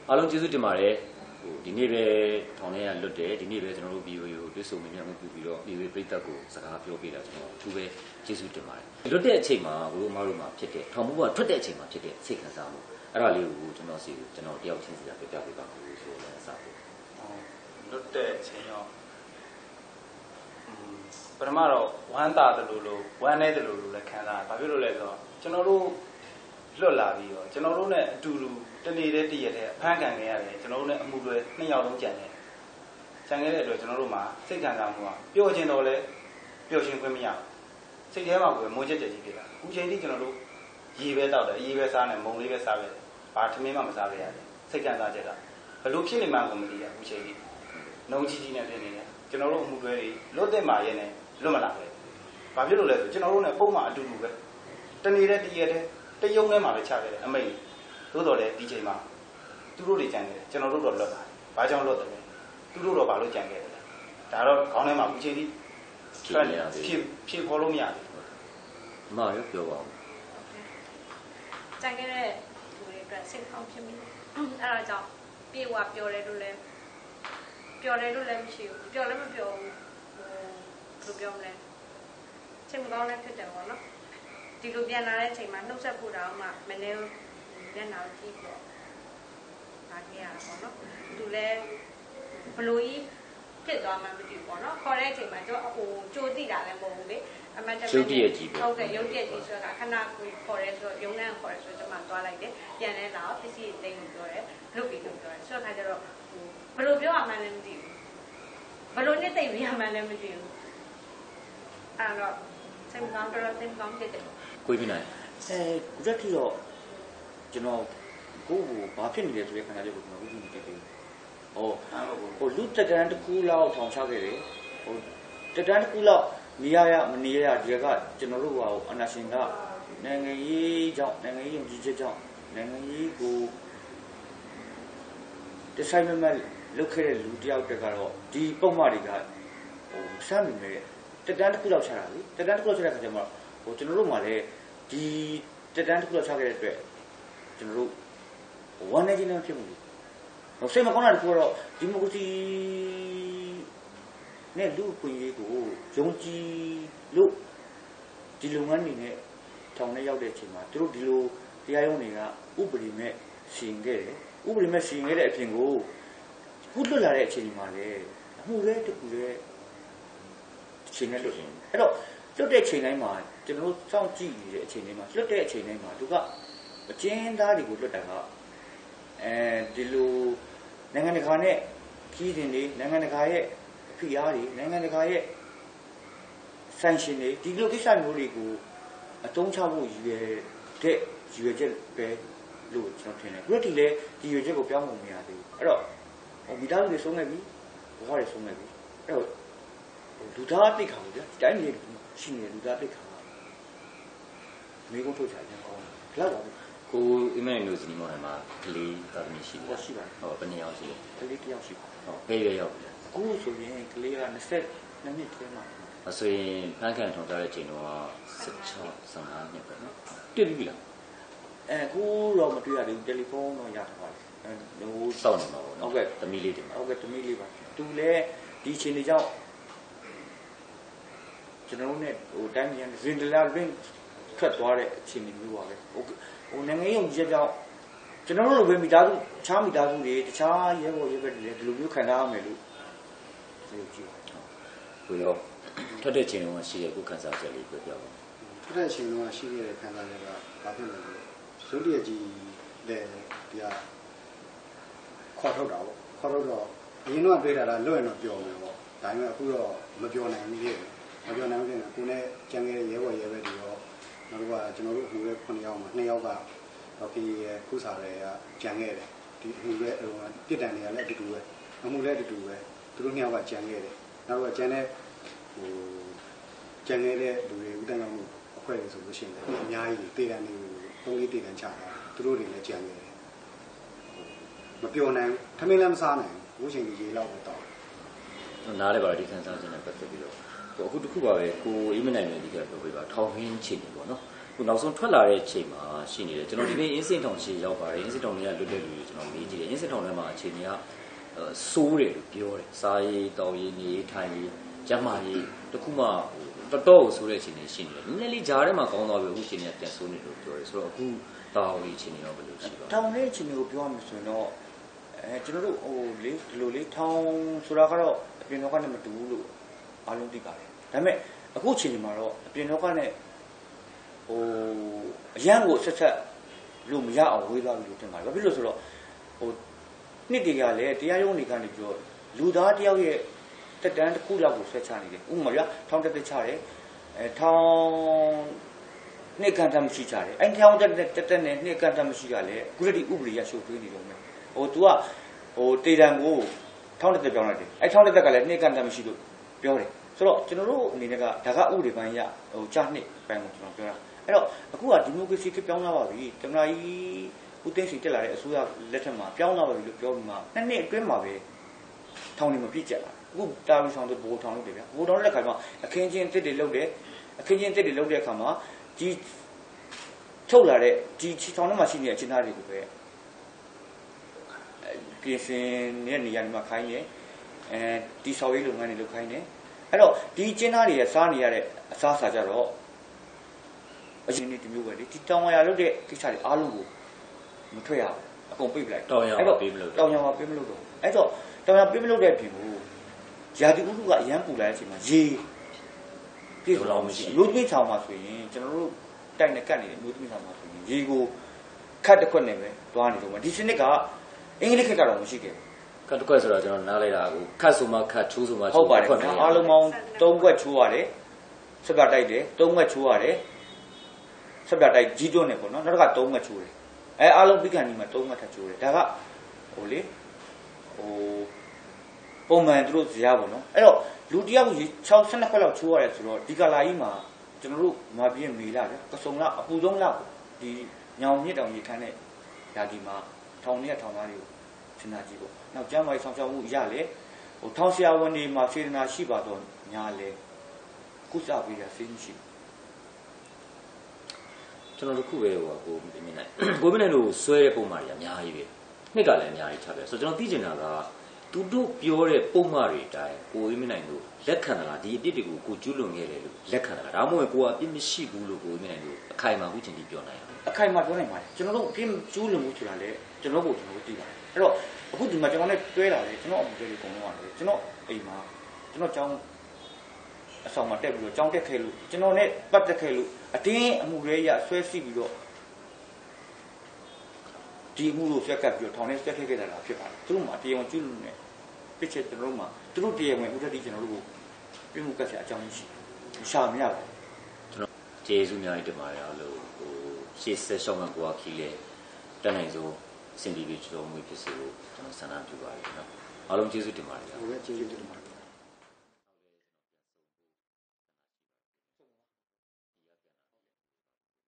အားလုံးကျေးဇူးတင်ပါတယ်ဒီနေ့ပဲထောင်ထဲကလွတ်တယ်ဒီနေ့ပဲကျွန်တော်တို့ video ကိုတွေ့ဆုံမြင်မှုပြုပြီးတော့ဒီပရိသတ်ကိုစကားပြောပေးတာကျွန်တော်အထူးပဲကျေးဇူးတင်ပါတယ်လွတ်တဲ့အချိန်မှာဘိုးအမတို့မှာဖြစ်တဲ့ထောင်မှုကထွက်တဲ့အချိန်မှာဖြစ်တဲ့စိတ်ခံစားမှုအဲ့ဒါလေးကိုကျွန်တော်စီကိုကျွန်တော်တယောက်ချင်းစီကပြပြပေးပါမယ်ဆိုတော့အစားပေါ့လွတ်တဲ့အချိန်ရောပထမတော့ဝမ်းသာတယ်လို့ဝမ်းနေတယ်လို့လည်းခံစားဘာဖြစ်လို့လဲဆိုတော့ကျွန်တော်တို့လွတ်လာပြီးတော့ကျွန်တော်တို့နဲ့အတူတူတနေ့တည်းတရက်တည်းအဖမ်းခံခဲ့ရတယ်ကျွန်တော်တို့နဲ့အမှုတွေ2ယောက်လုံးကြံခဲ့တဲ့အတွက်ကျွန်တော်တို့မှာစိတ်ခံစားမှုကပျော်ခြင်းတော့လဲပျော်ခြင်းခွင့်မရဘူးစိတ်ထဲမှာကိုယ်မွန်းချက်ချက်ကြီးဖြစ်တာအခုချိန်ထိကျွန်တော်တို့ရေပဲတောက်တယ်အေးပဲစားတယ်မုံလေးပဲစားတယ်ဘာထမင်းမှမစားခဲ့ရတယ်စိတ်ခံစားချက်ကဘလို့ဖြစ်နေမှန်းကိုမသိရဘူးချိန်ထိနှုံးကြီးကြီးနဲ့ဖြစ်နေတယ်ကျွန်တော်တို့အမှုတွေလွတ်တဲ့မှာရဲနဲ့လွတ်မလာခဲ့ဘာဖြစ်လို့လဲဆိုကျွန်တော်တို့နဲ့ပုံမှန်အတူတူပဲတနေ့တည်းတရက်တည်းတရုံထဲမှာပဲချခဲ့တယ်အမိတ်သို့တော်လည်းဒီချိန်မှာသူတို့တွေကြံခဲ့တယ်ကျွန်တော်တို့တော့လွတ်လာတယ်ဘာကြောင့်လွတ်တယ်လဲသူတို့တော့ဘာလို့ကြံခဲ့တယ်လဲဒါတော့ခေါင်းထဲမှာအခုချိန်ထိဖြစ်ခေါ်လို့မရဘူးအမရောပြောပါဦးကြံခဲ့တဲ့သူတွေအတွက်စိတ်ကောင်းဖြစ်မိတယ်အဲ့ဒါကြောင့်ပြေဝပြောတယ်လို့လည်းမရှိဘူးပြောလည်းမပြောဘူးဘယ်လိုပြောမလဲချိန်မကောင်းလည်းဖြစ်တယ်ပေါ့နော်ဒီလိုပြန်လာတဲ့အချိန်မှာနှုတ်ဆက်ဖို့တောင်မှမနေမျက်နှာကြည့်ပေါ့ဒါကြရတာပေါ့နော်သူလည်းဘလို့ကြီးဖြစ်သွားမှမသိဘူးပေါ့နော်ခေါ်တဲ့အချိန်မှာကျိုးသိတာလည်းမဟုတ်ဘူးလေအမှန်တကယ်ရုပ်တရက်ကြီးပဲဟုတ်ကဲ့ရုပ်တရက်ကြီးဆိုတာခဏကိုခေါ်ရဲဆိုရုံးနှံခေါ်ရဲဆိုကျွန်မသွားလိုက်တယ်ပြန်လဲလာပစ္စည်းတိတ်လို့ပြောတယ်လုပ်ပြီးလို့ပြောတယ်ဆိုတော့ခါကျတော့ဘလို့ပြောရမှန်းလည်းမသိဘူးဘလို့နဲ့တိတ်ပြရမှန်းလည်းမသိဘူးအဲ့တော့စိတ်ကောင်းတော့စိတ်ကောင်းဖြစ်တယ်ကိုပြနိုင်ခုချက်ထိတော့ကျွန်တော်ကိုဘာဖြစ်နေလဲဆိုတဲ့ခဏလေးကိုကျွန်တော်သိနေတယ်ဟိုလူတက်တန်းတစ်ခုလောက်ထောင်ချခဲ့တယ်ဟိုတက်တန်းတစ်ခုလောက်နေရမနေရဒီကကျွန်တော်တို့ကအနာရှင်ကနိုင်ငံရေးကြောင့်နိုင်ငံရေးယုံကြည်ချက်ကြောင့်နိုင်ငံရေးကိုတဆိုင်မဲ့လုတ်ခဲ့တဲ့လူတယောက်တက်ကတော့ဒီပုံမှန်တွေကစမ်းနေတယ်တက်တန်းတစ်ခုလောက်ချတာလေတက်တန်းတစ်ခုလောက်ချတဲ့ခါကျမှကျွန်တော်တို့မှလည်းဒီတက်တန်းတစ်ခုလောက်ချခဲ့တဲ့အတွက်ကျွန်တော်တို့ဝမ်းနေခြင်းနဲ့ဖြစ်မှုစိတ်မကောင်းတာတခုတော့ဒီမိုကရေစီနဲ့လူ့အခွင့်အရေးကိုယုံကြည်လို့ဒီလုပ်ငန်းတွေနဲ့ထောင်ထဲရောက်တဲ့အချိန်မှာသူတို့ဒီလိုတရားရုံးတွေကဥပဒေမဲ့ရှင်ခဲ့တယ်ဥပဒေမဲ့ရှင်ခဲ့တဲ့အပြင်ကိုခုလွတ်လာတဲ့အချိန်မှာလေအမှုလဲတခုလဲရှင်နဲ့လွတ်ရင်အဲ့တော့လွတ်တဲ့အချိန်တိုင်းမှာကျွန်တော်တို့စောင့်ကြည့်နေတဲ့အချိန်တိုင်းမှာလွတ်တဲ့အချိန်တိုင်းမှာသူကအကျဉ်းသားတွေကိုလွတ်တာကဒီလိုနိုင်ငံတကာနဲ့ကြီးတင်နေနိုင်ငံတကာရဲ့ဖိအားတွေနိုင်ငံတကာရဲ့ sanction တွေဒီလိုကိစ္စမျိုးတွေကိုအသုံးချဖို့ရည်ရွယ်ချက်ပဲလို့ကျွန်တော်ထင်တယ်ပြီးတော့ဒီလေဒီရည်ရွယ်ချက်ကိုပြောင်းဖို့မရသေးဘူးအဲ့တော့မိသားစုတွေဆုံးခဲ့ပြီဘဝတွေဆုံးခဲ့ပြီအဲ့တော့လူသားအသိခါဘူးဗျာတိုင်းပြည်ရှိနေလူသားအသိခါမိကုန်းထုတ်ချင်ကောင်းတယ်လောက်ပါဘူးကိုအမေမျိုးစီမောင်မှာကလေးတာသမီးရှိတယ်ရှိပါတယ်ဟောဘယ်နှစ်ယောက်ရှိလဲကလေးတစ်ယောက်ရှိပါဟောဘယ်ရွယ်ရောက်လဲအခုဆိုရင်ကလေးက22နှစ်ထဲမှာဆိုရင်ဖန်ခံထောင်ထားတဲ့အချိန်တော့16 15နှစ်ပဲနော်တွေ့ပြီလားအခုတော့မတွေ့ရသေးဘူးတယ်လီဖုန်းတော့ရထားပါပြီဟိုစောင့်နေမှာပေါ့နော်ဟုတ်ကဲ့သမီးလေးတင်ပါဟုတ်ကဲ့သမီးလေးပါသူလည်းဒီအချိန်တွေကြောင့်ကျွန်တော်တို့နဲ့ဟိုတိုင်းမြန်ဇင်ဒလာရင်းထွက်သွားတဲ့အချိန်မျိုးပါပဲဟိုနိုင်ငံရေးုံကြည့်ကြောင့်ကျွန်တော်တို့လိုပဲမိသားစုတခြားမိသားစုတွေတခြားရဲဘော်ရဲဘက်တွေလည်းဒီလိုမျိုးခံစားရမယ်လို့ပြောကြည့်ကိုရောထွက်တဲ့ချိန်လုံးကရှိရကိုခံစားချက်လေးပြောပြပါထွက်တဲ့ချိန်လုံးကရှိရတဲ့ခံစားချက်ကဘာဖြစ်လဲရုပ်တရက်ကြီးလည်းဒီကခေါ်ထုတ်တာပေါ့ခေါ်ထုတ်တော့အရင်တော့တွေ့တာကလွတ်ရင်တော့ပျော်မယ်ပေါ့ဒါပေမဲ့အခုတော့မပျော်နိုင်ဘူးလေမပျော်နိုင်ဘူးလေကိုနဲ့ကြံခဲ့တဲ့ရဲဘော်ရဲဘက်တွေရောနောက်တော့ကျွန်တော်တို့ဟိုရဲ့9ယောက်မှာ2ယောက်ကဒီခုစားတွေကကြံခဲ့တယ်ဒီဟိုရဲ့ပြစ်ဒဏ်တွေကလည်းအတူတူပဲအမှုလည်းအတူတူပဲသူတို့2ယောက်ကကြံခဲ့တယ်နောက်တော့ကြံတဲ့ဟိုကြံခဲ့တဲ့လူတွေဥတ္တန်မှုအဖွဲ့တွေဆိုလို့ရှိရင်အများကြီးတေးတန်းတွေ3-4တေးတန်းချတာသူတို့တွေလည်းကြံခဲ့တယ်မပြောနိုင်ထမင်းလည်းမစားနိုင်ဘူးချိန်ကြီးရေလောက်ပဲတောက်နားလည်းပါဒီခံစားချက်နဲ့ပတ်သက်ပြီးတော့အခုတခုပါပဲကိုအေးမနိုင်နေဒီကပြောပြပါထောင်ဟင်းချင်နေပေါ့နော်ကို နောက်ဆုံးထွက်လာတဲ့အချိန်မှာရှိနေတယ်ကျွန်တော်ဒီနေ့အင်းစင်ထောင်ရှိရောက်ပါတယ်အင်းစင်ထောင်တွေကလွတ်တဲ့လူတွေကျွန်တော်မေးကြည့်တယ်အင်းစင်ထောင်ထဲမှာအချိန်ကြီးကစိုးတယ်လို့ပြောတယ်စားရေးတောက်ရေးနေထိုင်ရေးကျန်းမာရေးတခုမှတော်တော်ဆိုတဲ့အချိန်ကြီးရှိနေတယ်နည်းနည်းလေးဂျားထဲမှာကောင်းသွားပြီအခုအချိန်ကြီးပြန်ဆိုးနေလို့ပြောတယ်ဆိုတော့အခုတာဝန်ကြီးအချိန်ကြီးတော့ဘယ်လိုရှိပါလဲထောင်တဲ့အချိန်ကိုပြောရမယ်ဆိုရင်တော့ကျွန်တော်တို့ဟိုလေဒီလိုလေးထောင်ဆိုတာကတော့အပြင်တော့ကနဲ့မတူဘူးလို့အားလုံးသိပါတယ်ဒါပေမဲ့အခုအချိန်ဒီမှာတော့အပြင်တော့ကနဲ့ဟိုအရန်ကိုဆက်လို့မရအောင်ဝေးသွားပြီလို့ထင်ပါတယ်ဘာဖြစ်လို့ဆိုတော့ဟိုနှစ်တည်းကလည်းတရားရုံးတွေကနေပြောလူသားတယောက်ရဲ့တက်တန်းတစ်ခုလောက်ကိုဆွဲချနေတယ်ဥပမာပြထောင်တက်ချတယ်ထောင်နှစ်ကန်တမ်းမရှိချတယ်အဲ့ထောင်တက်နဲ့နှစ်ကန်တမ်းမရှိကလည်းကုရတိဥပဒေရရှုပ်သွေးနေတော့မယ်ဟို तू ကဟိုတေတံကိုထောင်တက်ပြောင်းလိုက်တယ်အဲ့ထောင်တက်ကလည်းနှစ်ကန်တမ်းမရှိလို့ပြောတယ်ဆိုတော့ကျွန်တော်တို့အနေနဲ့ကဒါကဥပဒေပိုင်းရဟိုကြာနှစ်ပိုင်းကိုကျွန်တော်ပြောတာအဲ့တော့အခုကဒီမိုကရေစီကပြောင်းလာပါပြီတမနာကြီးဦးသိန်းစိန်တက်လာတဲ့အစိုးရလက်ထက်မှာပြောင်းလာပါပြီလို့ပြောပြီးမှနှစ်နှစ်အတွင်းမှာပဲထောင်နေမပြည့်ကျက်လာအခုတာဝန်ဆောင်တဲ့ဘိုးထောင်လုပ်တယ်ဗျာဘိုးထောင်တဲ့ခါမှာအခင်းချင်းတစ်တွေလုပ်တယ်အခင်းချင်းတစ်တွေလုပ်တဲ့အခါမှာဒီထုတ်လာတဲ့ဒီထောင်ထဲမှာရှိနေတဲ့အခြေအနေတွေကိုပဲပြင်ဆင်တဲ့နေရာတွေမှာခိုင်းတယ်တီဆော်ရေးလုပ်ငန်းတွေလုပ်ခိုင်းတယ်အဲ့တော့ဒီကျင်းသားတွေစားနေရတဲ့အစားအစာကြတော့အရင်နေ့ဒီမျိုးပဲလေဒီတောင်ရလုပ်တဲ့ကိစ္စတွေအားလုံးကိုမထွက်ရဘူးအကုန်ပိတ်ပလိုက်တောင်ရမှာပေးမလို့တောင်ရမှာပေးမလို့တော့အဲ့တော့တောင်ရပေးမလို့တဲ့အပြင်ကိုယာတိဥတုကအရန်ပူလာတဲ့အချိန်မှာရေပြည့်စုံအောင်မရှိမျိုးသမီးထောင်မှာဆိုရင်ကျွန်တော်တို့တိုက်နဲ့ကတ်နေတဲ့မျိုးသမီးထောင်မှာဆိုရင်ရေကိုခတ်တစ်ခွက်နဲ့ပဲသွားနေတော့မှာဒီစနစ်ကအင်္ဂလိပ်ခက်ကတော့မရှိခဲ့ဘူးခတ်တစ်ခွက်ဆိုတော့ကျွန်တော်နားလိုက်တာကိုခတ်ဆိုမှခတ်ချိုးဆိုမှဟုတ်ပါတယ်အားလုံးပေါင်း3ခွက်ချိုးရတယ်ဆက်ပြတိုက်တယ်3ခွက်ချိုးရတယ်ဆက်ပြတိုက်ကြီးတွန်းနေပေါ့နော်နောက်တစ်ခါ3ခွက်ချိုးတယ်အားလုံးပြီးကန်ဒီမှာ3ခွက်ထပ်ချိုးတယ်ဒါကဟိုလေဟိုပုံမှန်သူတို့ဇာတ်ပေါ့နော်အဲ့တော့လူတယောက်ကြီး12ခွက်လောက်ချိုးရတယ်ဆိုတော့ဒီကလာကြီးမှာကျွန်တော်တို့မာပြင်းမေလာတယ်ကစုံလောက်အပူဆုံးလောက်ဒီညောင်မြစ်တောင်ရေခမ်းတဲ့ယာဒီမှာထောင်ထဲထောင်သားတွေကိုစဉ်းစားကြည့်ပေါ့နောက်ကျမ်းမာရေးဆောင်ရှောက်မှုရလေဟိုထောင်ဆရာဝန်တွေမှာစေတနာရှိပါတော့ညာလေကုသပေးတာစိတ်မရှိကျွန်တော်တို့ခုပဲဟိုကိုမြင်နိုင်လို့ဆွဲတဲ့ပုံမှန်တွေအများကြီးပဲနှစ်ကလည်းအများကြီးချပြဆိုတော့ကျွန်တော်သိချင်တာကသူတို့ပြောတဲ့ပုံမှန်တွေအတိုင်းကိုမြင်နိုင်လို့လက်ခံတာလားဒီအပြစ်တွေကိုကိုကျူးလွန်ခဲ့တယ်လို့လက်ခံတာလားဒါမှမဟုတ်ကိုကအပြစ်မရှိဘူးလို့ကိုမြင်နိုင်လို့အခိုင်အမာဥချင်းကြီးပြောနိုင်အောင်အခိုင်အမာပြောနိုင်ပါတယ်ကျွန်တော်တို့အပြစ်ကျူးလွန်မှုဆိုတာလေကျွန်တော်တို့သိပါတယ်အဲ့တော့အခုဒီမှာကျွန်တော်နဲ့တွဲလာတယ်ကျွန်တော်အမှုတွေအကုန်လုံးရတယ်ကျွန်တော်အိမ်မှာကျွန်တော်ကျောင်းအဆောင်မှာတက်ပြီးတော့ကျောင်းတက်ခဲ့လို့ကျွန်တော်နဲ့ပတ်သက်ခဲ့လို့အတင်းအမှုတွေရဆွဲစီပြီးတော့ဒီမှုလို့ဆွဲကပ်ပြီးတော့ထောင်ထဲဆွဲခဲ့ကြတာဖြစ်ပါတယ်သူတို့မှာတရားဝင်ကျူးလွန်နေပြစ်ချက်ကျွန်တော်တို့မှာသူတို့တရားဝင်ဥဒတိကျွန်တော်တို့ကိုပြမှုကပ်ချက်အကြောင်းရှိရှာမရဘူးကျွန်တော်ကျေးဇူးများတင်ပါတယ်လို့ဟိုရှေ့ဆက်ရှောင်းမှာကိုအခီးလေတက်နိုင်စိုးစင်တီဗီချိုမှုဖြစ်စေလို့ကျွန်တော်ဆန္ဒပြုပါတယ်နော်အားလုံးကျေးဇူးတင်ပါတယ်ဟုတ်ကဲ့ကျေးဇူးတင်ပါတယ်